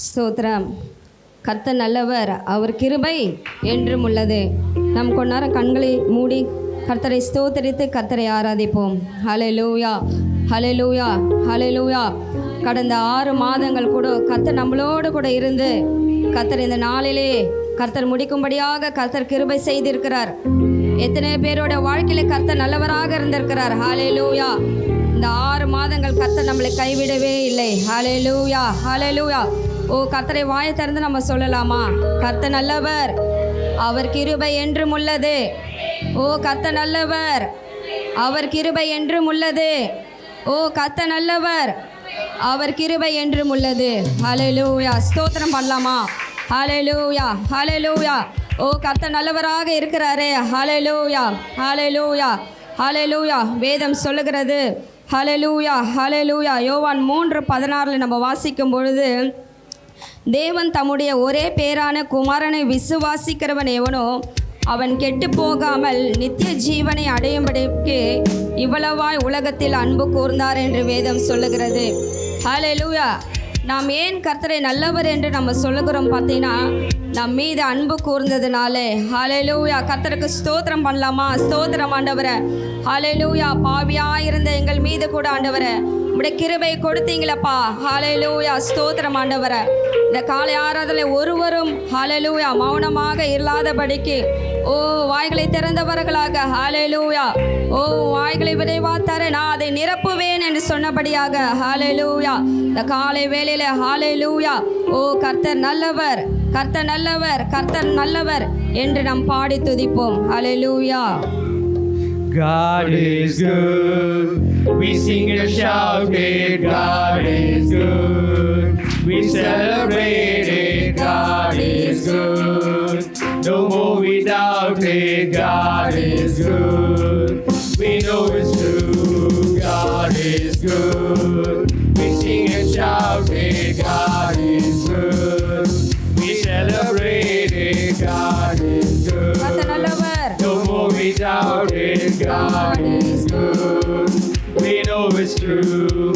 ஸ்தோத்திரம். கர்த்தர் நல்லவர், அவர் கிருபை என்றும் உள்ளது. நம் கொண்டாரம் கண்களை மூடி கர்த்தரை ஸ்தோத்தரித்து கர்த்தரை ஆராதிப்போம். ஹல்லேலூயா, ஹல்லேலூயா, ஹல்லேலூயா. கடந்த 6 மாதங்கள் கூட கர்த்தர் நம்மளோடு கூட இருந்து கர்த்தர் இந்த நாளிலே கர்த்தர் முடிக்கும்படியாக கர்த்தர் கிருபை செய்திருக்கிறார். எத்தனை பேரோட வாழ்க்கையில கர்த்தர் நல்லவராக இருந்திருக்கிறார். ஹல்லேலூயா. இந்த 6 மாதங்கள் கர்த்தர் நம்மளை கைவிடவே இல்லை. ஹல்லேலூயா, ஹல்லேலூயா. ஓ, கர்த்தரை வாயை திறந்து நம்ம சொல்லலாமா? கர்த்தர் நல்லவர், அவர் கிருபை என்றும் உள்ளது. ஓ, கர்த்தர் நல்லவர், அவர் கிருபை என்றும் உள்ளது. ஓ, கர்த்தர் நல்லவர், அவர் கிருபை என்றும் உள்ளது. ஹல்லேலூயா. ஸ்தோத்திரம் பண்ணலாமா? ஹல்லேலூயா, ஹல்லேலூயா. ஓ, கர்த்தர் நல்லவராக இருக்கிறாரே. ஹல்லேலூயா, ஹல்லேலூயா, ஹல்லேலூயா. வேதம் சொல்லுகிறது. ஹல்லேலூயா, ஹல்லேலூயா. யோவான் 3:16 நம்ம வாசிக்கும் பொழுது, தேவன் தம்முடைய ஒரே பேரான குமாரனை விசுவாசிக்கிறவன் எவனோ அவன் கெட்டு போகாமல் நித்திய ஜீவனை அடையும்படிக்கு இவ்வளவாய் உலகத்தில் அன்பு கூர்ந்தார் என்று வேதம் சொல்லுகிறது. ஹல்லேலூயா. நாம் ஏன் கர்த்தரை நல்லவர் என்று நம்ம சொல்லுகிறோம் பார்த்தீங்கன்னா, நம் மீது அன்பு கூர்ந்ததுனாலே. ஹல்லேலூயா. கர்த்தருக்கு ஸ்தோத்திரம் பண்ணலாமா? ஸ்தோத்திரம் ஆண்டவரே. ஹல்லேலூயா. பாவியாக இருந்த எங்கள் மீது கூட ஆண்டவரே உம்முடைய கிருபை கொடுத்தீங்களப்பா. ஹல்லேலூயா. ஸ்தோத்திரம் ஆண்டவரே. இந்த காலை ஆராதனை ஒருவரும் ஹல்லேலூயா மௌனமாக இல்லாதபடிக்கு ஓ வாய்களை திறந்தவர்களாக ஹல்லேலூயா ஓ வாய்களை விரைவாத்தார நான் அதை நிரப்புவேன் என்று சொன்னபடியாக ஹல்லேலூயா இந்த காலை வேளையில ஹல்லேலூயா ஓ கர்த்தர் நல்லவர், கர்த்தர் நல்லவர், கர்த்தர் நல்லவர் என்று நாம் பாடி துதிப்போம். ஹல்லேலூயா. God is good. We sing and shout it. God is good. We celebrate it. God is good. No more without it. God is good. We know it's true. God is good. We sing and shout it. God is good. We celebrate it. God is good. No more without it. God is good. We know it's true.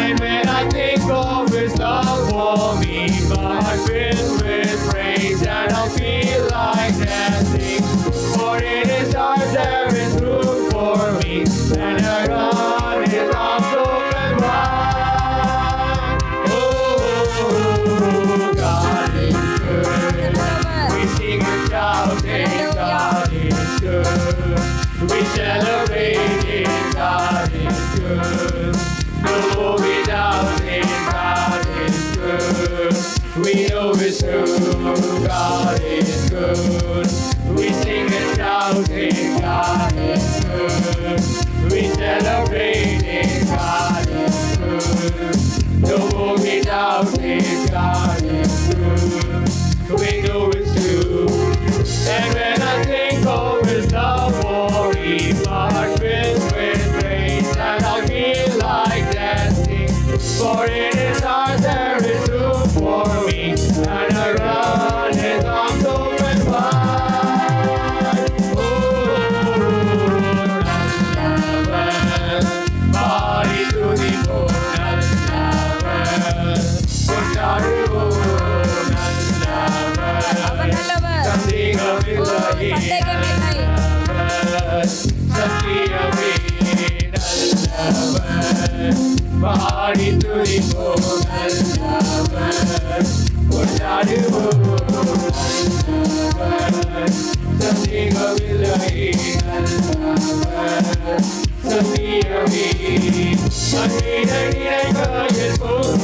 And when I think of His love for me, my heart fills with praise, and I feel like dancing. For in His heart there is room for me, and I run His arms open wide. Oh, God is good. We sing and shout it. God is good. We celebrate it. God is good. No more without it. God is good. We know it's true. God is good. We sing and shout it. God is good. We celebrate it. God is good. No more without it. God is good. We know it's true. And when I think of His love for me, my heart fills with praise, and I feel like dancing. For in His heart there is room for me, and I run His arms open wide. Oh, body to the bone, something of His body to the bone,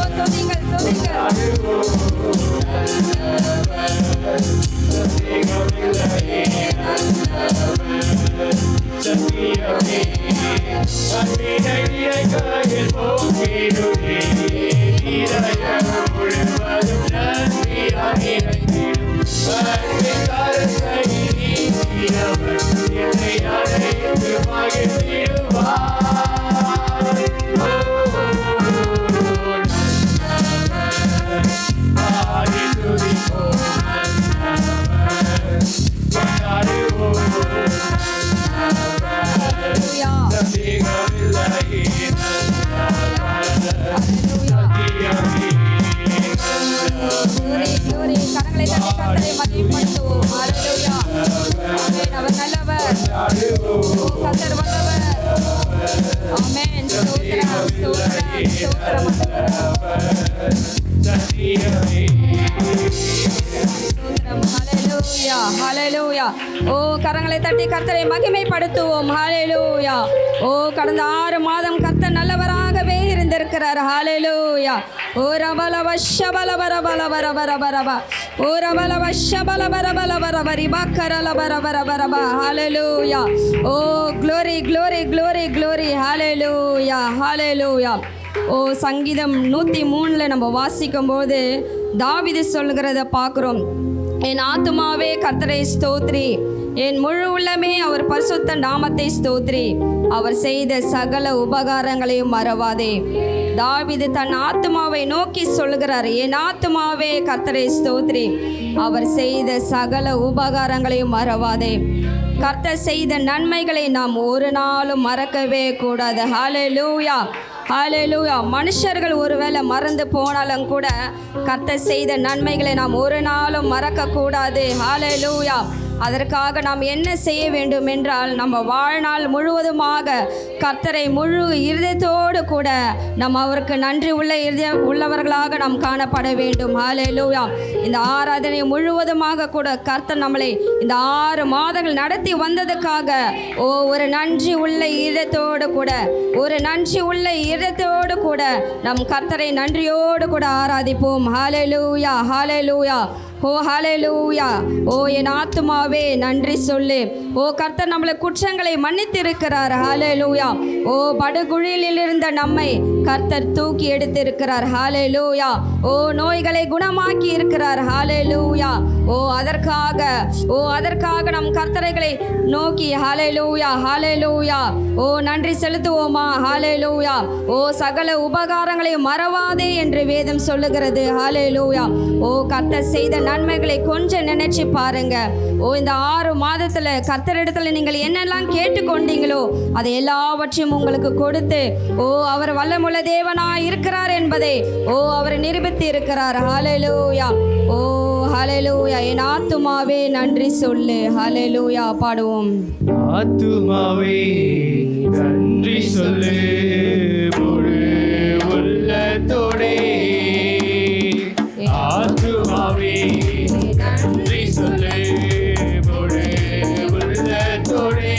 something of body to the bone, something என்னை அழைத்து மகிழ்ந்திடுவார். கரங்களை தட்டி கர்த்தரை மகிமைப்படுத்துவோம். ஹல்லேலூயா. ஆமென். அவர் நல்லவர். கர்த்தர் வல்லவர். ஆமென். ஸ்தோத்திரம், ஸ்தோத்திரம், ஸ்தோத்திரம். ஹல்லேலூயா, ஹல்லேலூயா. ஓ கரங்களை தட்டி கர்த்தரை மகிமைப்படுத்துவோம். ஹல்லேலூயா. ஓ கடந்த 6 மாதம் கர்த்தர் நல்லவராகவே இருந்திருக்கிறார். ஹல்லேலூயா. ஓ ரபலவ ஷபலபரபலபரபரபரப. ஓ ரபலவ ஷபலபரபலபரபரிபக்கரலபரபரபரப. ஹல்லேலூயா. ஓ க்ளோரி க்ளோரி க்ளோரி க்ளோரி. ஹல்லேலூயா, ஹல்லேலூயா. ஓ சங்கீதம் 103 நம்ம வாசிக்கும் போது தாவீது சொல்கிறத பார்க்குறோம். என் ஆத்துமாவே கர்த்தரை ஸ்தோத்ரி, என் முழு உள்ளமே அவர் பரிசுத்த நாமத்தை ஸ்தோத்ரி, அவர் செய்த சகல உபகாரங்களையும் மறவாதே. தாவீது தன் ஆத்துமாவை நோக்கி சொல்கிறார், என் ஆத்துமாவே கர்த்தரை ஸ்தோத்ரி, அவர் செய்த சகல உபகாரங்களையும் மறவாதே. கர்த்தர் செய்த நன்மைகளை நாம் ஒரு நாளும் மறக்கவே கூடாது. ஹல்லேலூயா, ஹல்லேலூயா. மனுஷர்கள் ஒருவேளை மறந்து போனாலும் கூட கர்த்தர் செய்த நன்மைகளை நாம் ஒரு நாளும் மறக்கக்கூடாது. ஹல்லேலூயா. அதற்காக நாம் என்ன செய்ய வேண்டும் என்றால், நம்ம வாழ்நாள் முழுவதுமாக கர்த்தரை முழு இருதயத்தோடு கூட நாம் அவருக்கு நன்றி உள்ளவர்களாக நாம் காணப்பட வேண்டும். ஹல்லேலூயா. இந்த ஆராதனை முழுவதுமாக கூட கர்த்தர் நம்மளை இந்த 6 மாதங்கள் நடத்தி வந்ததுக்காக ஒரு நன்றி உள்ள இதயத்தோடு கூட, ஒரு நன்றி உள்ள இதயத்தோடு கூட நம் கர்த்தரை நன்றியோடு கூட ஆராதிப்போம். ஹல்லேலூயா, ஹல்லேலூயா. ஓ ஹல்லேலூயா. ஓ என் ஆத்துமாவே நன்றி சொல்லு. ஓ கர்த்தர் நம்மளை குற்றங்களை மன்னித்திருக்கிறார். ஹல்லேலூயா. ஓ படுகுழியில் இருந்த நம்மை கர்த்தர் தூக்கி எடுத்திருக்கிறார். ஹல்லேலூயா. ஓ நோய்களை குணமாக்கி இருக்கிறார். ஹல்லேலூயா. ஓ அதற்காக நம் கர்த்தரைகளை நோக்கி ஹல்லேலூயா, ஹல்லேலூயா. ஓ நன்றி செலுத்துவோமா? ஹல்லேலூயா. ஓ சகல உபகாரங்களை மறவாதே என்று வேதம் சொல்லுகிறது. ஹல்லேலூயா. ஓ கர்த்தர் செய்த நன்மைகளை கொஞ்சம் நினைச்சு பாருங்க. ஓ இந்த 6 மாதத்துல கர்த்தரிடத்துல நீங்கள் என்னெல்லாம் கேட்டுக்கொண்டீங்களோ அதை எல்லாவற்றையும் உங்களுக்கு கொடுத்து அவர் வல்லமுள்ள தேவனாய் இருக்கிறார் என்பதை அவர் நிரூபித்து இருக்கிறார். ஹல்லேலூயா. ஓ ஹல்லேலூயா. என் ஆத்துமாவே நன்றி சொல்லு. ஹல்லேலூயா. பாடுவோம். ஆத்துமாவே நன்றி சொல்லு முழு உள்ளத்தோடே. ஆத்துமாவே நன்றி சொல்லு முழு உள்ளத்தோடே.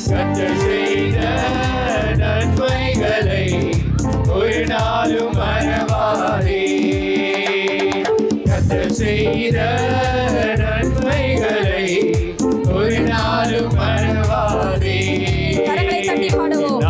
கர்த்தர் செய்த நன்மைகளை ஒரு நாளும் மறவாதே. கர்த்தர் செய்த நன்மைகளை ஒரு நாளும் மறவாதே. கரங்களை தட்டி பாடுவோம்.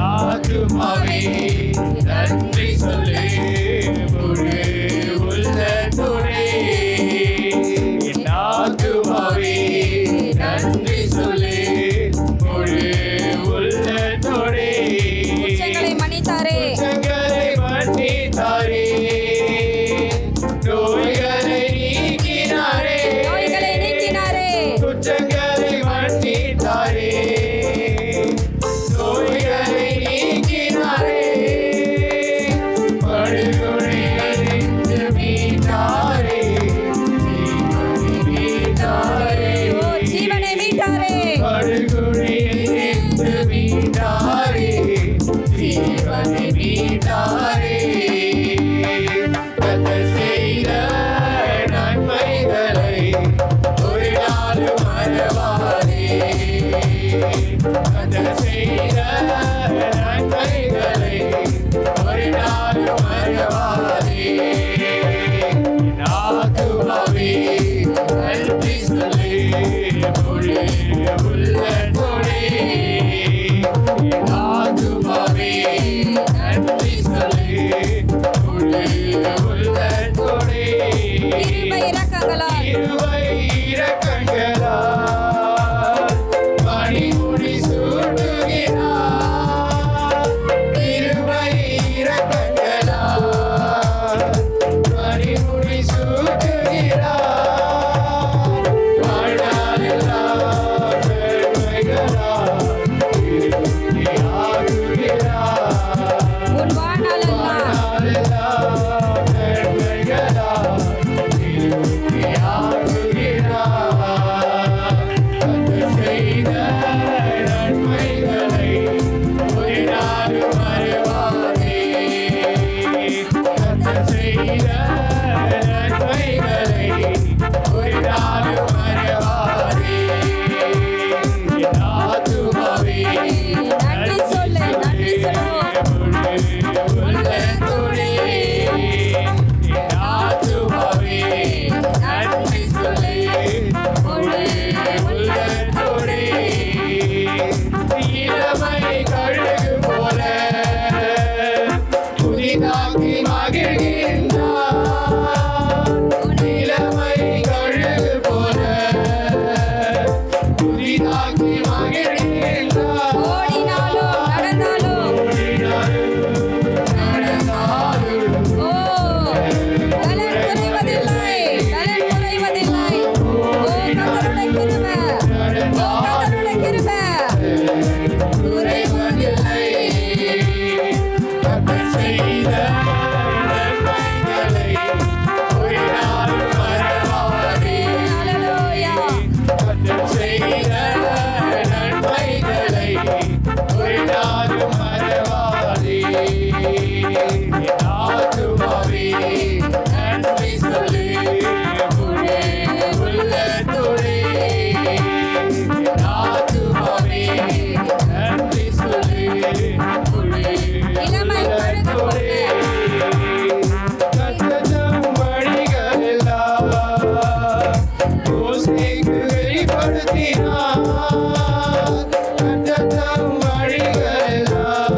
கண்டத்தம் வழிகளெல்லாம்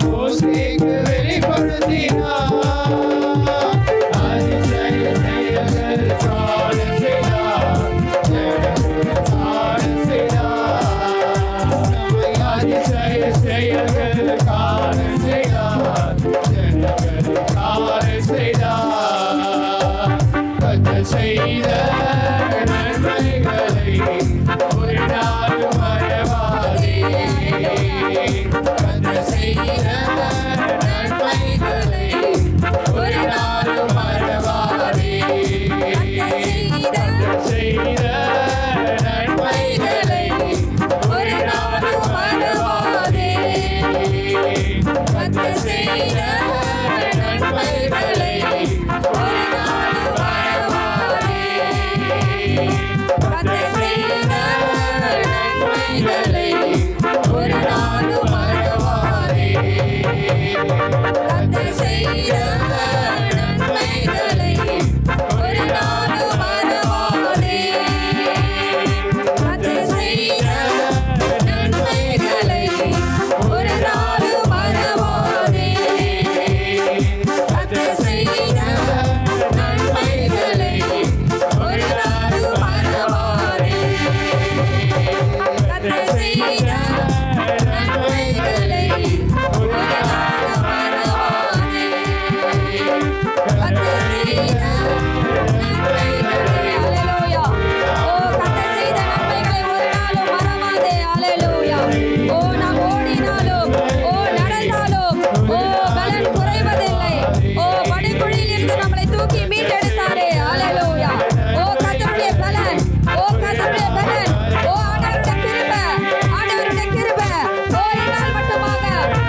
மோசேக்கு வெளிப்படுத்தினார். அதிசய செயல்கள் சாட செய்தார். ஜனங்கள் சாட செய்தார். நம்மை அதிசய செயல்கள் காண செய்தார். ஜனங்கள் காண செய்தார். கர்த்தர் செய்த நன்மைகளை ஒரு நாளும் மறவாதே. கர்த்தர் செய்த நன்மைகளை ஒரு நாளும் மறவாதே. கர்த்தர் செய்த நன்மைகளை ஒரு நாளும் மறவாதே. கர்த்தர் செய்த நன்மைகளை ஒரு நாளும் மறவாதே. கர்த்தர் செய்த நன்மைகளை ஒரு நாளும் மறவாதே. கர்த்தர் செய்த நன்மைகளை ஒரு நாளும் மறவாதே. கர்த்தர் செய்த நன்மைகளை ஒரு நாளும் மறவாதே. கர்த்தர் செய்த நன்மைகளை ஒரு நாளும் மறவாதே. கர்த்தர் செய்த நன்மைகளை ஒரு நாளும் மறவாதே. கர்த்தர் செய்த நன்மைகளை ஹalleluya. ஓ கர்த்தர் செய்த நன்மைகளை ஒரு நாளும் மறவாதே. ஹalleluya. ஓ நாம் ஓடினாலும் ஓ நடந்தாலும் ஓ பலன் குறைவதில்லை. ஓ படுகுழியில் இருந்து நம்மளை தூக்கி மீட்டெடுத்தாரே. ஹalleluya. ஓ கர்த்தருடைய பலன் ஓ கர்த்தருடைய பலன் ஓ ஆண்டவருடைய கிருபை ஆண்டவருடைய கிருபை ஓ இந்நாள் மட்டுமாக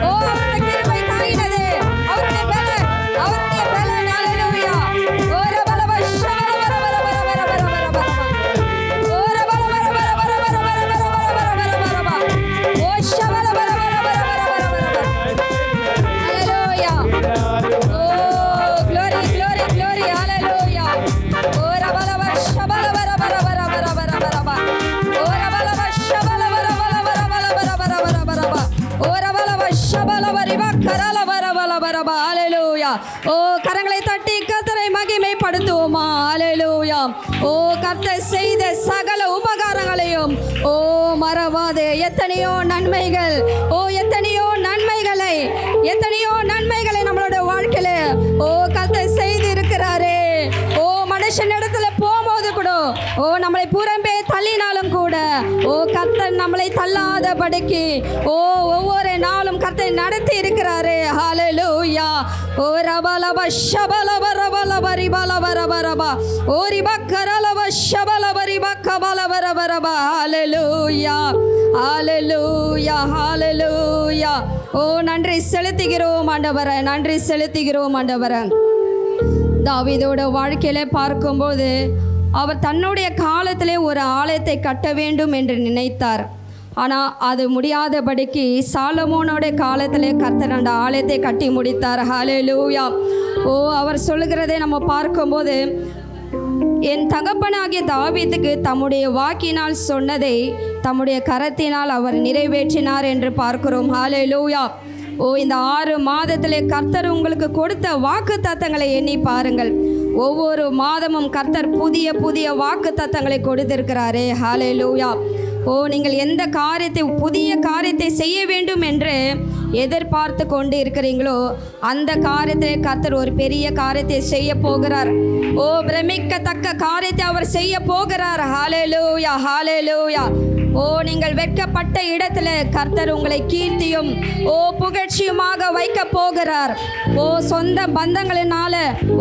ஓ அவருடைய கிருபை தாங்கினது. அவருடைய பலன் ஹalleluya. ஓ ரபலவ ஷபல வர வர வர வர வர வர வர ஓ ரபல வர வர வர வர வர வர வர வர வர ஓ ஷபல வர வர வர வர வர வர ஹalleluya. ஓ glory glory glory hallelujah. ஓ ரபலவ ஷபல வர வர வர வர வர வர ஓ ரபலவ ஷபல வர வர வர வர வர வர வர வர ஓ ரபலவ ஷபல வரிவ கரல வர வர வர ஹalleluya. ஓ கரங்களை தட்டி கர்த்தரை மகிமைப்படுத்துவோமா. ஹalleluya. ஓ கர்த்தர் செய்த சகல உபகாரங்களையும் ஓ மறவாதே. எத்தனையோ நன்மைகள் ஓ எத்தனையோ நன்மைகளை நம்மளோட வாழ்க்கையில ஓ கர்த்தர் செய்து இருக்கிறாரே. ஓ மனுஷனிடத்துல போகும்போது கூட ஓ நம்மளை புறம்பே தள்ளினாலும் கூட ஓ கர்த்தர் நம்மளை தள்ளாதபடிக்கு ஓ ஒவ்வொரு நாளும் கர்த்தர் நடத்தி இருக்கிறாரே. ஹalleluya. ஓ ரபலப ஷபலப ரபலப ரிபலப ரபரப ஓ ரிபக்கரலப ஷபலப ரிபக்கபலப ரபரப ஹalleluya. ஹalleluya ஹalleluya. ஓ நன்றி செலுத்துகிறோம் ஆண்டவரே. நன்றி செலுத்துகிறோம் ஆண்டவரே. தாவீதோட வாழ்க்கையில பார்க்கும்போது அவர் தன்னுடைய காலத்திலே ஒரு ஆலயத்தை கட்ட வேண்டும் என்று நினைத்தார். ஆனால் அது முடியாதபடிக்கு சாலமோனோட காலத்திலே கர்த்தர் அந்த ஆலயத்தை கட்டி முடித்தார். ஹalleluya. ஓ அவர் சொல்லுகிறதை நம்ம பார்க்கும்போது என் தகப்பனாகிய தாவீதுக்கு தம்முடைய வாக்கினால் சொன்னதை தம்முடைய கரத்தினால் அவர் நிறைவேற்றினார் என்று பார்க்கிறோம். ஹalleluya. ஓ இந்த 6 மாதத்திலே கர்த்தர் உங்களுக்கு கொடுத்த வாக்கு தத்தங்களை எண்ணி பாருங்கள். ஒவ்வொரு மாதமும் கர்த்தர் புதிய புதிய வாக்கு தத்தங்களை கொடுத்திருக்கிறாரே. ஹalleluya. ஓ நீங்கள் எந்த காரியத்தை புதிய காரியத்தை செய்ய வேண்டும் என்று எதிர்பார்த்து கொண்டு இருக்கிறீங்களோ அந்த காரியத்தில் கர்த்தர் ஒரு பெரிய காரியத்தை செய்ய போகிறார். ஓ பிரமிக்கத்தக்க காரியத்தை அவர் செய்ய போகிறார். ஹalleluya ஹalleluya. ஓ நீங்கள் வெட்கப்பட்ட இடத்துல கர்த்தர் உங்களை கீர்த்தியும் ஓ புகழ்ச்சியுமாக வைக்க போகிறார். ஓ சொந்த பந்தங்களினால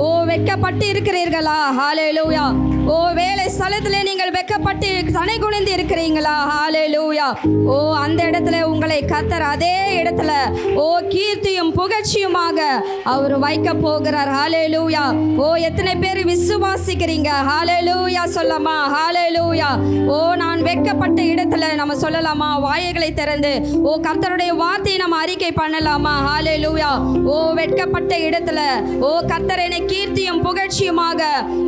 ஓ வெட்கப்பட்டு இருக்கிறீர்களா? ஹalleluya. ஓ வேலை ஸ்தலத்திலே நீங்கள் வெட்கப்பட்டு தலை குனிந்து இருக்கிறீங்களா? ஹalleluya. ஓ அந்த இடத்துல உங்களை கர்த்தர் அதே இடத்துல ஓ கீர்த்தியும் புகழ்ச்சியுமாக அவர் வைக்க போகிறார். ஹalleluya. ஓ எத்தனை பேர் விசுவாசிக்கிறீங்க? ஹalleluya சொல்லமா? ஹalleluya. ஓ நான் வெட்கப்பட்ட இடத்துல நம்ம சொல்லலாமா? வாய்களை திறந்து ஓ கர்த்தருடைய வார்த்தையை நம்ம அறிக்கை பண்ணலாமா? ஹalleluya. ஓ வெட்கப்பட்ட இடத்துல ஓ கர்த்தர் என்னை கீர்த்தியும் புகழ்ச்சியுமாக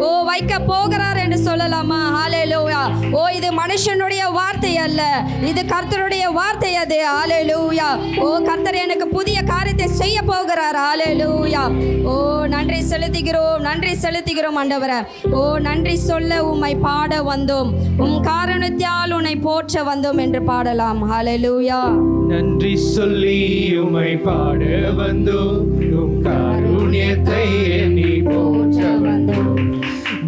ஓ வைக்க போகிறார் செய்கிறார் என்று சொல்லலாமா? ஹalleluya. ஓ, இது மனுஷனுடைய வார்த்தை அல்ல, இது கர்த்தருடைய வார்த்தை. அது ஹalleluya. ஓ, கர்த்தர் எனக்கு புதிய காரியத்தை செய்ய போகிறார். ஹalleluya. ஓ, நன்றி செலுத்துகிறோம், நன்றி செலுத்துகிறோம் ஆண்டவரே. ஓ, நன்றி சொல்ல உம்மை பாட வந்தோம், உம் காரணத்தால் உன்னை போற்ற வந்தோம் என்று பாடலாம். ஹalleluya. நன்றி சொல்லி உம்மை பாட வந்தோம், உம் காருண்யத்தை எண்ணி போற்ற வந்தோம்.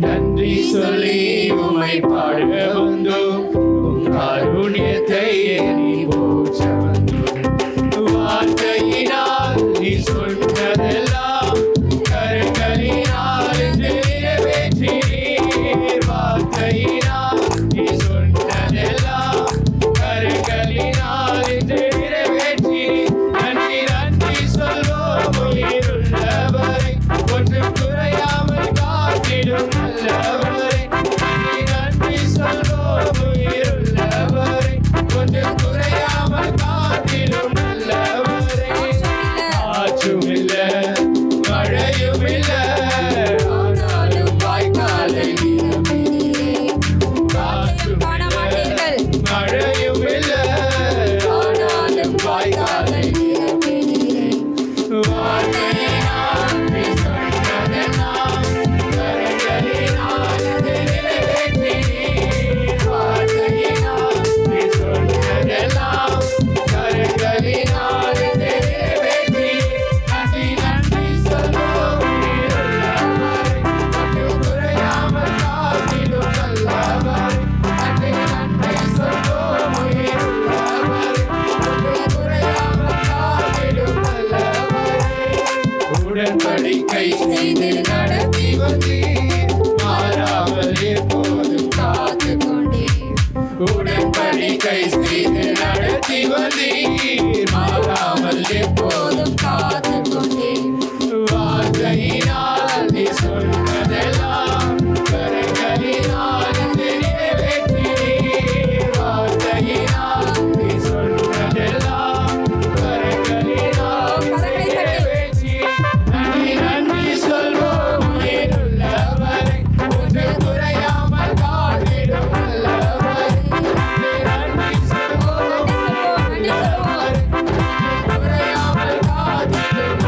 நன்றி சொல்லி உம்மை பாட வந்தோம், உம் காருண்யத்தை எண்ணி போற்ற வந்தோம். வார்த்தையினால் நீ சொன்னதெல்லாம் கரங்களினால் என்று நிறைவேற்றினீர். வார்த்தையினால் நீ சொன்னதெல்லாம் கரங்களினால் என்று நிறைவேற்றினீர். நன்றி நன்றி சொல்வோம் உயிருள்ளவரை, ஒன்றும் குறையாமல் காத்திடும் நல்லவரை. நன்றி நன்றி சொல்வோம் உயிருள்ளவரை, ஒன்றும் குறையாமல் காத்திடும் நல்லவரை. ஆற்றும் இல்ல மழையும் இல்ல, ஆனாலும் வாய்க்காலை காற்றும் காண மாட்டீர்கள், மழையும் இல்ல, ஆனாலும் வாய்க்காலை வார்த்தையினால் நீ சொன்னதெல்லாம் கரங்களினால் நிறைவேற்றினீர். வார்த்தையினால் நீ சொன்னதெல்லாம் கரங்களினால் நிறைவேற்றினீர். நன்றி நன்றி சொல்வோம் உயிருள்ளவரை, ஒன்றும் குறையாமல் காத்திடும் நல்லவரை. நன்றி நன்றி சொல்வோம் உயிருள்ளவரை, ஒன்றும் குறையாமல் காத்திடும் நல்லவரை. உடன்படிக்கை செய்து நடத்தி வந்தீர், மாறாமல் எப்போதும் காத்து கொண்டீர். உடன்படிக்கை செய்து நடத்தி வந்தீர், மாறாமல் எப்போதும் காத்து கொண்டீர். வார்த்தையினால் நீ சொன்னதெல்லாம் கரங்களினால் நிறைவேற்றினீர். வார்த்தையினால் நீ சொன்னதெல்லாம் கரங்களினால் நிறைவேற்றினீர். நன்றி நன்றி சொல்வோம் உயிருள்ளவரை, ஒன்றும் குறையாமல் காத்திடும் நல்லவரை. நன்றி நன்றி சொல்வோம் உயிருள்ளவரை, ஒன்றும் குறையாமல் காத்திடும்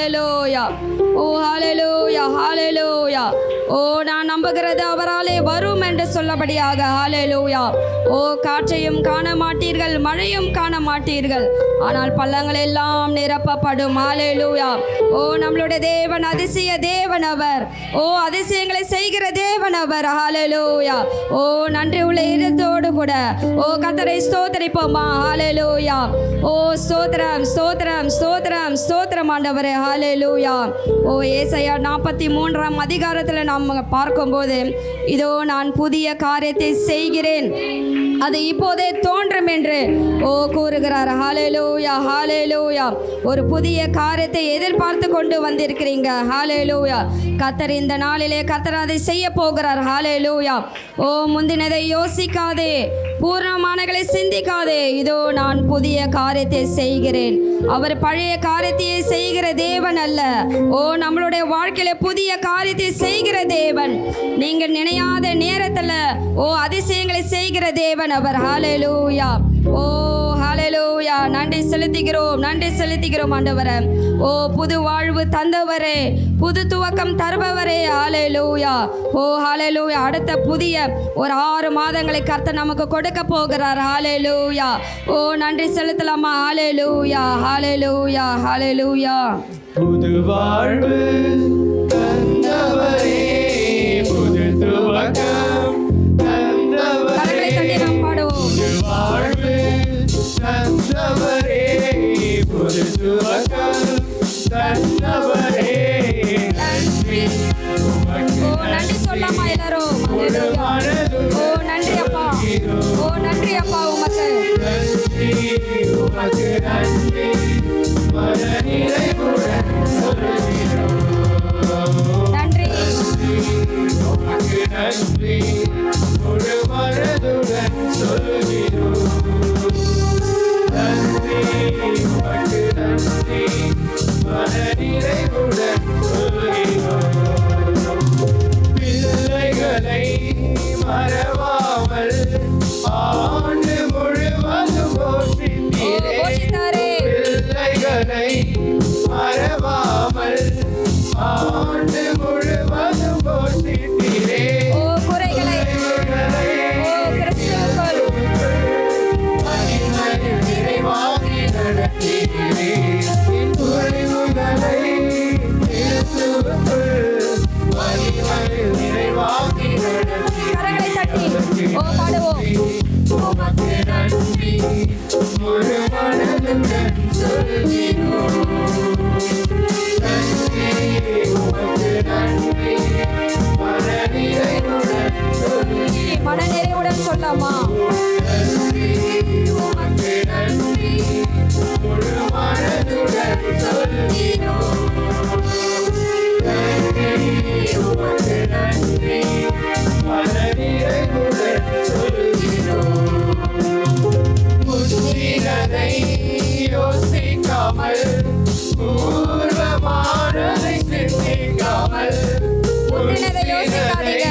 ஹalleluya. ஓ ஹalleluya, ஹalleluya. ஓ நான் நம்புகிறது அவராலே வரும் என்று சொல்லபடியாக ஹalleluya. ஓ காற்றையும் காண மாட்டீர்கள், மழையும் காண மாட்டீர்கள், ஆனால் பள்ளங்கள் எல்லாம் நிரப்பப்படும். ஹalleluya. ஓ நம்மளுடைய தேவன் அதிசய தேவன் அவர். ஓ அதிசயங்களை செய்கிற தேவன் அவர். ஹalleluya. ஓ நன்றி உள்ள இதயத்தோடு கூட ஓ கர்த்தரை ஸ்தோத்திரிப்போமா. ஹalleluya. ஓ ஸ்தோத்திரம் ஸ்தோத்திரம் ஸ்தோத்திரம் ஸ்தோத்திரம் ஆண்டவரே. ஹalleluya. ஓ ஏசாயா 43ஆம் அதிகாரத்தில் நாம் பார்க்கும்போது இதோ நான் புதிய காரியத்தை செய்கிறேன், அது இப்போதே தோன்றும் என்று ஓ கூறுகிறார். ஹalleluya, ஹalleluya. ஒரு புதிய காரியத்தை எதிர்பார்த்து கொண்டு வந்திருக்கிறீங்க. ஹalleluya. கர்த்தர் இந்த நாளிலே கர்த்தர் அதை செய்ய போகிறார். ஹalleluya. ஓ முந்தினதை யோசிக்காதே, பூர்ணமானகளை சிந்திக்காதே, இதோ நான் புதிய காரியத்தை செய்கிறேன். அவர் பழைய காரியத்தையே செய்கிற தேவன் அல்ல. ஓ நம்மளுடைய வாழ்க்கையில புதிய காரியத்தை செய்கிற தேவன். நீங்க நினையாத நேரத்துல ஓ அதிசயங்களை செய்கிற தேவன் அவர். ஹalleluya. ஓ ஹalleluya. நன்றி செலுத்துகிறோம், நன்றி செலுத்துகிறோம் ஆண்டவரே. ஓ புது வாழ்வு தந்தவரே, புது துவக்கம் தருபவரே. ஹalleluya. ஓ ஹalleluya. அடுத்த புதிய ஒரு 6 மாதங்களை கர்த்தர் நமக்கு கொடுக்க போகிறார். ஹalleluya. ஓ நன்றி செலுத்தலாமா. ஹalleluya, ஹalleluya, ஹalleluya. புது வாழ்வு தந்தவரே, புது துவக்கம் தந்தவரே, கரங்களை தட்டி நாம் பாடுவோம். புது வாழ்வு தந்தவரே, புது துவக்கம் தந்தவரே, நன்றி ஓ நன்றி சொல்லாமா எல்லாரும். ஹalleluya. ஓ நன்றி அப்பா, ஓ நன்றி அப்பா உமக்கு. நன்றி உமக்கு நன்றி, மனநிறைவுடன் சொல்கிறோம். நன்றி உமக்கு நன்றி, முழு மனதுடன் சொல்கிறோம். நன்றி உமக்கு நன்றி, மனநிறைவுடன் சொல்கிறோம். பிள்ளைகளை மறவாமல் ஆண்டு முழுவதும் போற்றினீரே. போஷித்தாரே. பிள்ளைகளை மறவாமல் ஆண்டு முழுவதும் போற்றினீரே. ஓ குறைகளை ஓ கிறிஸ்துவுக்குள் மகிமையில் நிறைவாக்கி நடத்தினீரே. என் குறைவுகளை கிறிஸ்துவுக்குள் மகிமையில் நிறைவாக்கி நடத்தினீரே. கரங்களை தட்டி ஓ பாடுவோம். உமக்கு நன்றி, முழு மனதுடன் சொல்கிறோம். நன்றி உமக்கு நன்றி, மனநிறைவுடன் சொல்கிறோம். மனநிறைவுடன் சொல்லாமா. நன்றி உமக்கு நன்றி, முழு மனதுடன் சொல்கிறோம். நன்றி உமக்கு நன்றி, மனநிறைவுடன் சொல்கிறோம். முந்தினதை யோசிக்காமல், பூர்வமானதை சிந்திக்காமல், முந்தினதை யோசிக்காதீங்க.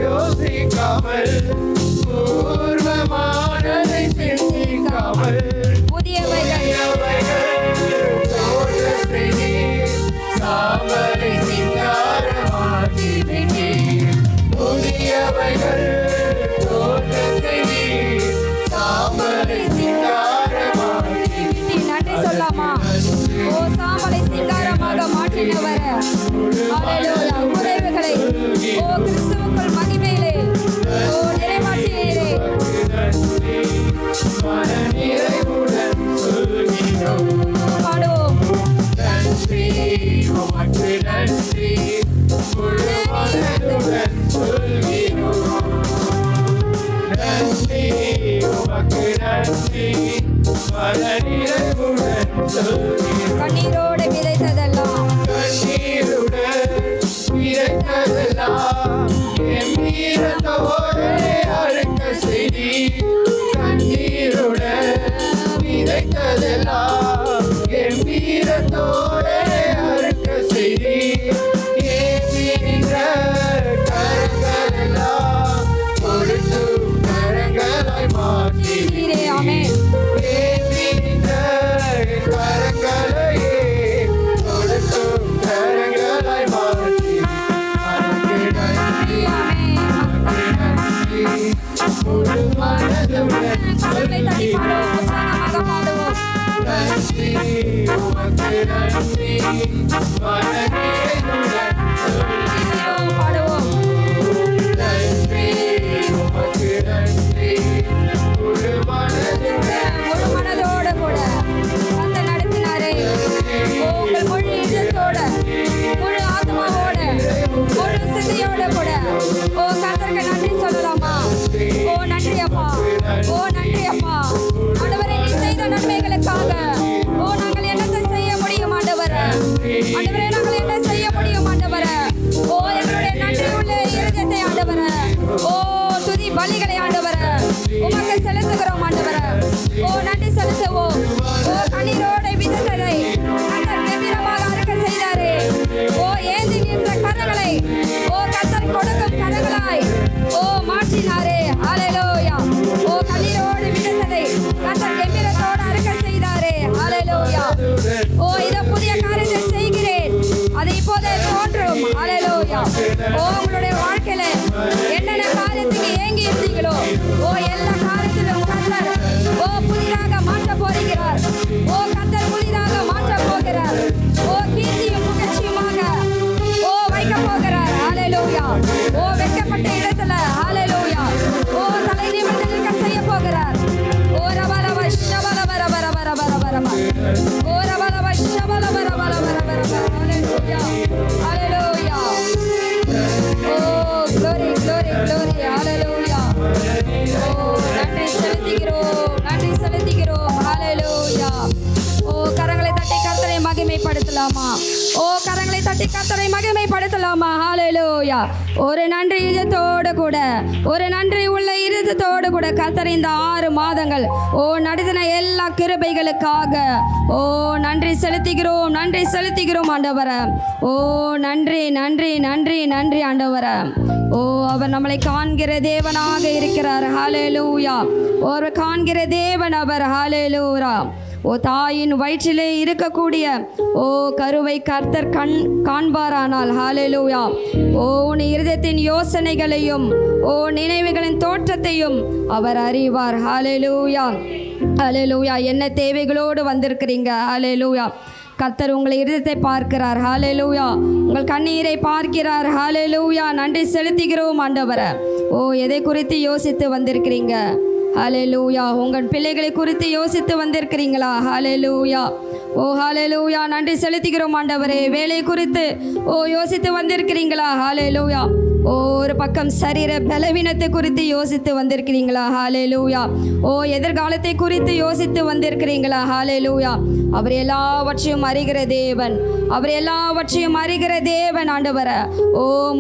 யோசிக்காமல், பூர்வமானதை சிந்திக்காமல், புதியவைகள் தோற்றத்தை சாம்பலை சிங்காரமாக்கி விட்டீர். புதியவைகள் தோற்றத்தை சாம்பலை சிங்காரமாக்கி விட்டீர். நன்றி சொல்லாமா. ஓ சாம்பலை சிங்காரமாக மாற்றினவர். ஹalleluya. குறைவுகளை ஓ கிறிஸ்துவுக்குள் மகிமையிலே ஓ நிறைவாற்றினீரே. மனநிறைவுடன் சொல்கிறோம். பாடுவோம். நன்றி உமக்கு நன்றி, முழு மனதுடன் சொல்கிறோம். நன்றி உமக்கு நன்றி, மனநிறைவுடன் சொல்கிறோம். கண்ணீரோடு விதைத்ததெல்லாம் கண்ணீருடன் விதைத்ததெல்லாம் எம்மீரத்தோடு அறுக்க செய்தி. கண்ணீருடன் விதைத்ததெல்லாம் எம்மீரத்தோடு அறுக்க செய்தி. ஏந்திர கரங்களெல்லாம் கொடுத்து கரங்களாய் மாற்றி. ஆமென். ஏந்திர கரங்களையே கொடுத்து பாடுவோம். முழு மனதோட கூட அந்த நடத்தினாரே. உங்கள் முழு இதயத்தோட, முழு ஆத்மாவோட, முழு சிந்தையோட கூட கர்த்தருக்கு நன்றி சொல்லலாமா? நன்றி அப்பா, நன்றி அப்பா. ஆண்டவரே, நீ செய்த நன்மைகளுக்காக நாங்கள் என்னத்தை செய்ய முடியும் ஆண்டவரே? ஆண்டவரே, நாங்கள் என்ன செய்ய முடியும் ஆண்டவரே? எங்களுடைய நன்றி உள்ள இருதயத்தை ஆண்டவரே, துதி பலிகளை ஆண்டவரே உமக்கு செலுத்துகிறோம் ஆண்டவரே. நன்றி செலுத்துவோம். கண்ணீரோட விதத்தை கர்த்தர் கம்பீரமாக அறுக்க செய்தாரே. ஏந்தி நின்ற கரங்களை கர்த்தர் கொடுக்கும் கரங்களாய் மாற்றினாரே. ஹல்லேலூயா. கண்ணீரோடு விதத்தை கர்த்தர் கம்பீரத்தோடு அறுக்க செய்தாரே. ஹல்லேலூயா. இத புதிய காரியத்தை செய்கிறேன், அது இப்போதே தோன்றும். ஹல்லேலூயா. உங்களுடைய வாழ்க்கையில என்னென்ன காரியத்துக்கு ஏங்கி இருந்தீங்களோ எல்லா காரியத்திலும் கர்த்தர் புதிதாக மாற்ற போகிறார். கர்த்தர் புதிதாக மாற்ற போகிறார். கீர்த்தியும் புகழ்ச்சியுமாக வைக்க போகிறார். ஹல்லேலூயா. வெட்கப்பட்ட இடத்துல ஹல்லேலூயா தலை நிமிர்ந்து நிற்க செய்ய போகிறார். ரபலவ ஷபலவ ரபரப ரபரப ரபலவ ஷபலவ ரபரப ஹல்லேலூயா. ஹல்லேலூயா. glory glory glory ஹல்லேலூயா. நன்றி செலுத்துகிறோம், நன்றி செலுத்துகிறோம். ஹல்லேலூயா. கரங்களை தட்டி கர்த்தரை மகிமைப்படுத்தலாமா? கரங்களை தட்டி கர்த்தரை மகிமைப்படுத்தலாமா? ஹல்லேலூயா. ஒரு நன்றி இதயத்தோடு கூட, ஒரு நன்றி உள்ள இதயத்தோடு கூட கர்த்தர் இந்த 6 மாதங்கள் நடத்தின எல்லா கிருபைகளுக்காக நன்றி செலுத்துகிறோம், நன்றி செலுத்துகிறோம் ஆண்டவரே. நன்றி நன்றி நன்றி நன்றி ஆண்டவரே. அவர் நம்மளை காண்கிற தேவனாக இருக்கிறார். ஹல்லேலூயா. ஒரு காண்கிற தேவன் அவர். ஹல்லேலூயா. தாயின் வயிற்றிலே இருக்கக்கூடிய கருவை கர்த்தர் காண்பாரானால் ஹல்லேலூயா உன் இருதயத்தின் யோசனைகளையும் நினைவுகளின் தோற்றத்தையும் அவர் அறிவார். ஹல்லேலூயா. ஹல்லேலூயா. என்ன தேவைகளோடு வந்திருக்கிறீங்க? ஹல்லேலூயா. கர்த்தர் உங்களை இருதயத்தை பார்க்கிறார். ஹல்லேலூயா. உங்கள் கண்ணீரை பார்க்கிறார். ஹல்லேலூயா. நன்றி செலுத்துகிறோம் ஆண்டவரே. எதை குறித்து யோசித்து வந்திருக்கிறீங்க? ஹல்லேலூயா. உங்கள் பிள்ளைகளை குறித்து யோசித்து வந்திருக்கிறீங்களா? ஹல்லேலூயா. ஹல்லேலூயா. நன்றி செலுத்துகிறோம் ஆண்டவரே. வேலை குறித்து யோசித்து வந்திருக்கிறீங்களா? ஹல்லேலூயா. ஒரு பக்கம் சரீர பலவீனத்தை குறித்து யோசித்து வந்திருக்கிறீங்களா? ஹல்லேலூயா. எதிர்காலத்தை குறித்து யோசித்து வந்திருக்கிறீங்களா? ஹல்லேலூயா. அவர் எல்லாவற்றையும் அறிகிற தேவன், அவர் எல்லாவற்றையும் அறிகிற தேவன் ஆண்டவரே.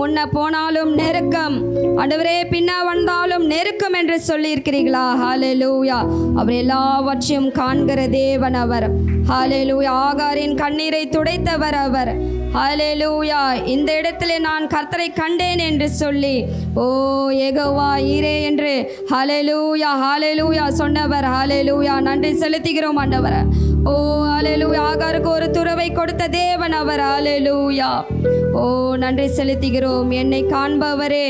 முன்ன போனாலும் நெருக்கம் ஆண்டவரே, பின்ன வந்தாலும் நெருக்கம் என்று சொல்லி இருக்கிறீங்களா? ஹல்லேலூயா. அவர் எல்லாவற்றையும் காண்கிற தேவன் அவர். ஹல்லேலூயா. ஆகாரின் கண்ணீரை துடைத்தவர் அவர். ஹல்லேலூயா. இந்த இடத்திலே நான் கர்த்தரை கண்டேன் என்று சொல்லி யெகோவா ஈரே என்று ஹல்லேலூயா ஹல்லேலூயா சொன்னவர். ஹல்லேலூயா. நன்றி செலுத்துகிறோம் ஆண்டவரே. ஹல்லேலூயா. ஆகாருக்கு ஒரு துறவை கொடுத்த தேவன் அவர். ஹல்லேலூயா. நன்றி செலுத்துகிறோம். என்னை காண்பவரே,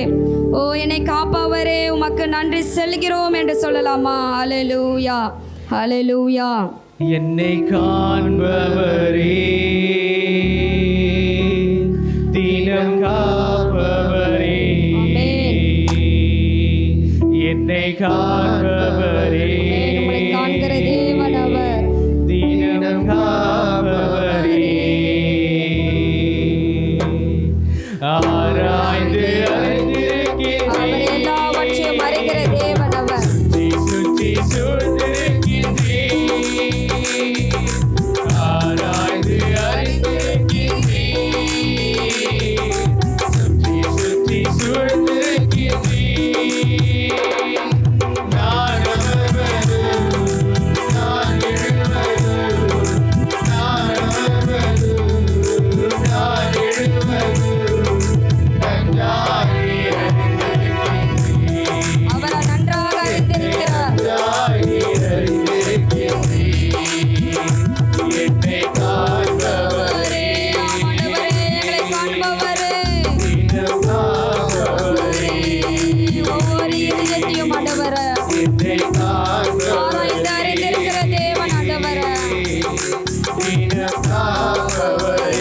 என்னை காப்பவரே, உமக்கு நன்றி செலுத்துகிறோம் என்று சொல்லலாமா? ஹல்லேலூயா. ஹல்லேலூயா. என்னை காண்பவரே, தினம் காப்பவரே, என்னை காண்பவரே, உம்மை காண்கிற தேவன் அவர். தினம் காப்பவரே, ஆராய்ந்து அறிந்திருக்கிறேன், அவர் எல்லாவற்றையும் அறிகிற தேவன் அவர். சுற்றி சூழ்ந்திருக்கிறேன், ஆராய்ந்து அறிந்திருக்கிறேன், சுற்றி சூழ்ந்திருக்கிறேன். நான் அமர்வது, நான் எழுவது, நான் அமர்வது, நான் எழுவது, நன்றாக அறிந்திருக்கிறேன். அவர் நன்றாக அறிந்திருக்கிறார். என்னை காண்பவரே, ஆண்டவரே, எங்களை காண்பவரே, தினம் காப்பவரே, ஒவ்வொரு இதயத்தையும் ஆண்டவரே என்னை காண்பவரே, ஆராய்ந்து அறிந்திருக்கிற தேவன் ஆண்டவரே. தினம் காப்பவரே,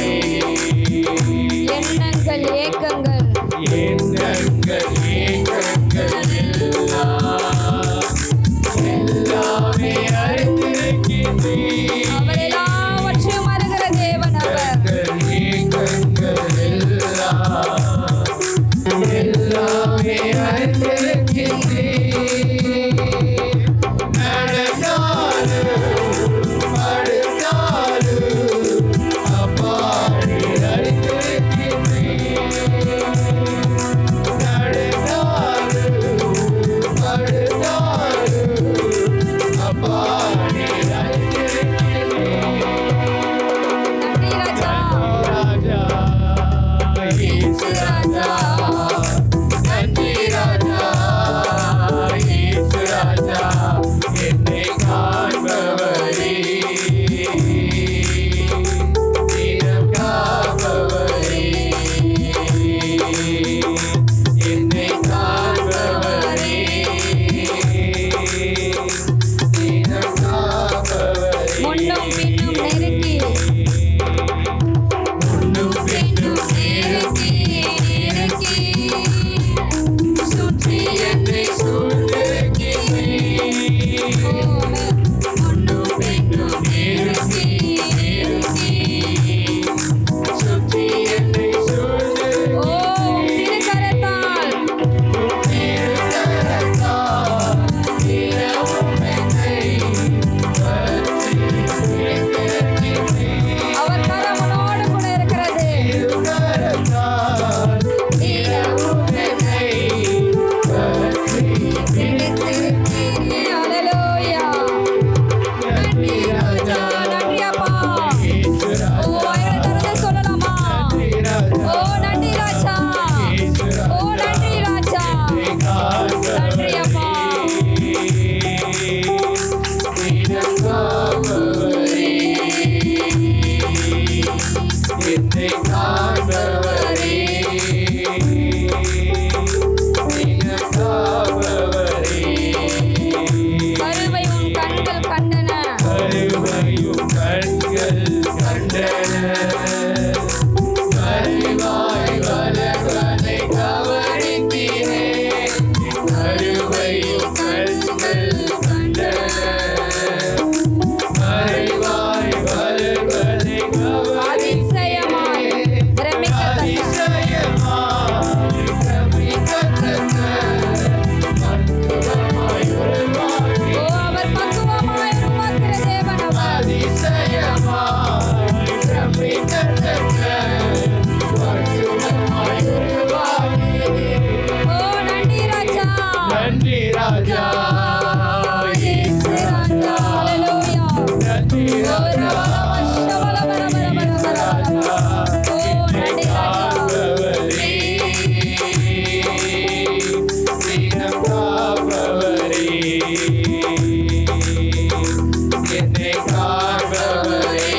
என்னை காப்பவரே,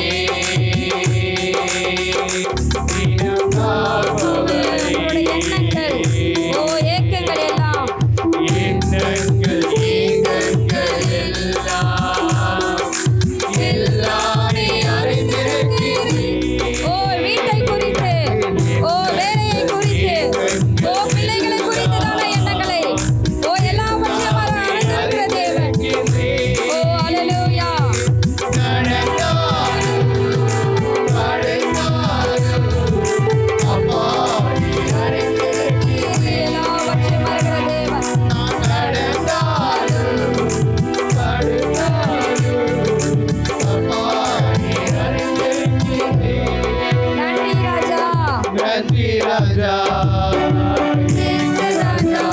தினம் காப்பவரே. உங்களுடைய எண்ணங்கள் ஏக்கங்கள் எல்லாம் எண்ணங்கள் ஏக்கங்கள் எல்லாம் எல்லாமே அறிந்திருக்கிறேன். வீட்டை குறித்து வேலையை குறித்து பிள்ளைகளை குறித்து தான எண்ணங்களை எல்லாவற்றையும் அறிந்திருக்கிற தேவன். அல்லேலூயா. எல்லாவற்றையும் அறிகிற தேவன். நன்றி ராஜா. நன்றி ராஜா, இயேசு ராஜா.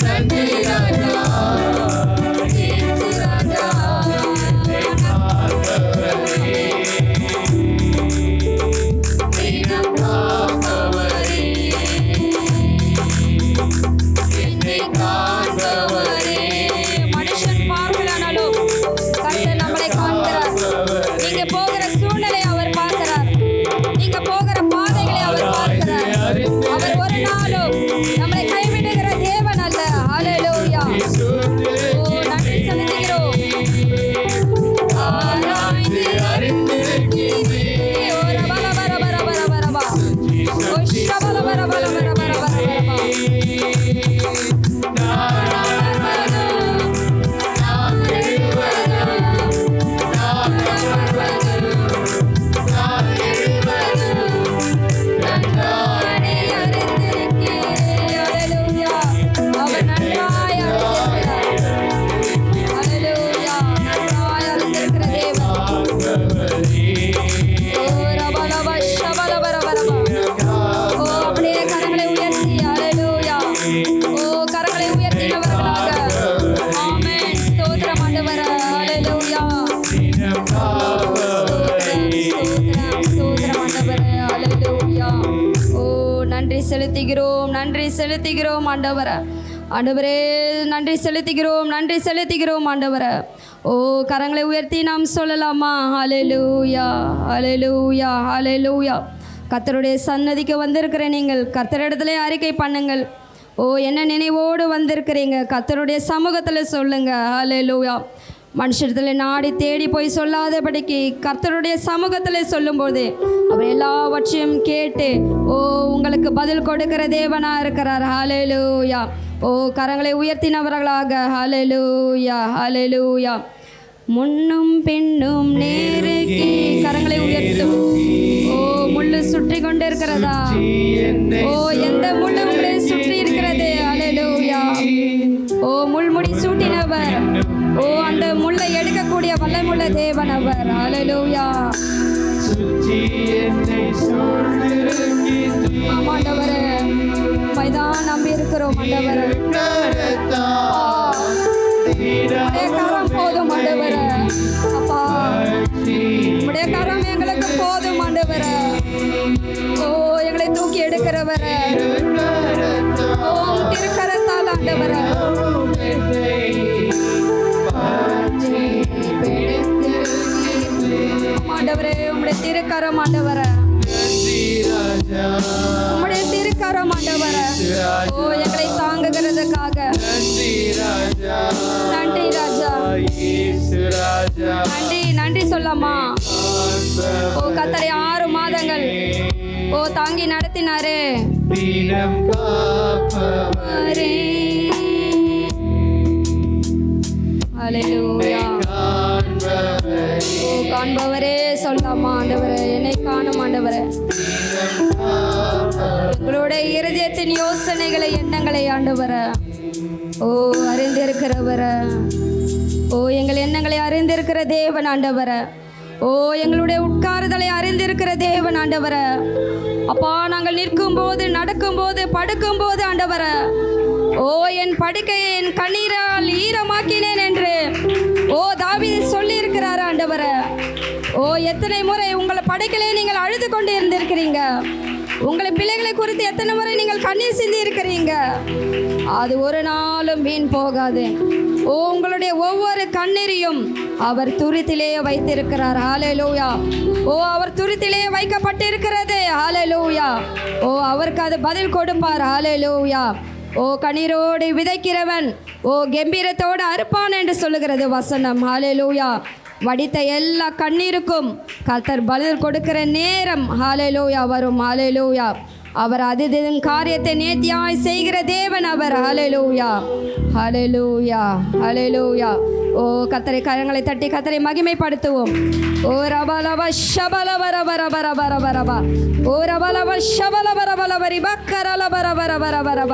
நன்றி ராஜா. இயேசு ராஜா. தினம் காப்பவரே, என்னை காண்பவரே. மனுஷன் பார்க்கலானாலும் கர்த்தர் நம்மளை காண்கிறார். நீங்க போகிற சூழ்நிலை அவர் பார்க்கிறார். நீங்க போகிற பாதைகளை அவர் பார்க்கிறார். அவர் ஒரு நாளும் நம்மளை கைவிடுகிற தேவன் அல்ல. ஹல்லேலூயா. நன்றி செலுத்துகிறோம். ஆராய்ந்து அறிந்திருக்கிறீர். ஓ ரபல பர பர பர பர பர. ஓ ஷபல பர பர பர பர பர பர. செலுத்துகிறோம். நன்றி செலுத்துகிறோம் ஆண்டவரே. ஆண்டவரே நன்றி செலுத்துகிறோம். நன்றி செலுத்துகிறோம் ஆண்டவரே. கரங்களை உயர்த்தி நாம் சொல்லலாமா? ஹல்லேலூயா, ஹல்லேலூயா, ஹல்லேலூயா. கர்த்தருடைய சன்னதிக்கு வந்திருக்கிற நீங்கள் கர்த்தரிடத்திலே அறிக்கை பண்ணுங்கள். என்ன நினைவோடு வந்திருக்கிறீங்க கர்த்தருடைய சமூகத்தில் சொல்லுங்க. ஹல்லேலூயா. மனுஷத்தில் நாடி தேடி போய் சொல்லாதபடிக்கு கர்த்தருடைய சமூகத்தில் சொல்லும்போது அவர் எல்லாவற்றையும் கேட்டு உங்களுக்கு பதில் கொடுக்கிற தேவனாக இருக்கிறார். ஹல்லேலூயா. கரங்களை உயர்த்தினவர்களாக. ஹல்லேலூயா, ஹல்லேலூயா. முன்னும் பின்னும் நேருக்கி கரங்களை உயர்த்தும். முள்ளு சுற்றி கொண்டு இருக்கிறதா? எந்த முள்ளு உங்களை சுற்றி இருக்கிறது? ஹல்லேலூயா. முள்முடி சூட்டினவர். அந்த முள்ளை எடுக்கக்கூடிய வல்லமுள்ள தேவன் அவர். ஹல்லேலூயா. ஆமாண்டவரே, மைதான் நம்பி இருக்கிறோம் ஆண்டவரே. உடைய கரம் போதும் ஆண்டவரே. அப்பா உடைய கரம் எங்களுக்கு போதும் ஆண்டவரே. எங்களை தூக்கி எடுக்கிறவரே. திருக்கரத்தால் ஆண்டவரே. ஆண்டவரே உம்முடைய திருக்கரம் ஆண்டவரே. உம்முடைய திருக்கரம் ஆண்டவரே. எங்களை தாங்குகிறதுக்காக நன்றி ராஜா. நன்றி நன்றி சொல்லாமா? கர்த்தரை 6 மாதங்கள் தாங்கி நடத்தினாரே. ஹல்லேலூயா. காண்பவரே சொல்லாமா? ஆண்டவரே என்னை காணும் ஆண்டவரே. எங்களுடைய இருதயத்தின் யோசனைகளை எண்ணங்களை ஆண்டவரே அறிந்திருக்கிறவரே. எங்கள் எண்ணங்களை அறிந்திருக்கிற தேவன் ஆண்டவரே. எங்களுடைய உட்காருதலை அறிந்திருக்கிற தேவன் ஆண்டவரே. அப்பா நாங்கள் நிற்கும்போது நடக்கும்போது படுக்கும்போது ஆண்டவரே என் படுக்கையை என் கண்ணீரால் ஈரமாக்கினேன் என்று தாவீது சொல்லி இருக்கிறார் ஆண்டவரே. எத்தனை முறை உங்களை படுக்கையிலே நீங்கள் அழுது கொண்டு இருந்திருக்கிறீங்க. உங்களை பிள்ளைகளை குறித்து எத்தனை முறை நீங்கள் கண்ணீர் சிந்தி இருக்கிறீங்க. அது ஒரு நாளும் வீண் போகாது. உங்களுடைய ஒவ்வொரு கண்ணீரையும் அவர் துருத்திலே வைத்திருக்கிறார். ஹalleluya. அவர் துருத்திலே வைக்கப்பட்டிருக்கிறது. ஹalleluya. அவருக்கு அது பதில் கொடுப்பார். ஹalleluya. கண்ணீரோடு விதைக்கிறவன் கம்பீரத்தோடு அறுப்பான் என்று சொல்லுகிறது வசனம். ஹalleluya. வடித்த எல்லா கண்ணீருக்கும் கர்த்தர் பதில் கொடுக்கிற நேரம் ஹalleluya வரும். ஹalleluya. அவர் அதிதின் காரியத்தை நேர்த்தியாய் செய்கிற தேவன் அவர். ஹalleluya. ஹalleluya. ஹalleluya. கர்த்தரை கரங்களை தட்டி கர்த்தரை மகிமைப்படுத்துவோம். ரபலவ ஷபலவரபரபரபரபரப ரபலவ ஷபலவரபரபரி பக்கரலபரபரபரபரப.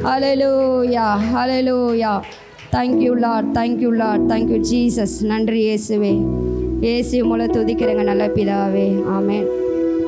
ஹalleluya. ஹalleluya. Thank you Lord. Thank you Lord. Thank you Jesus. நன்றி இயேசுவே. இயேசு மூலம் துதிக்கிறேங்க நல்ல பிதாவே. ஆமென்.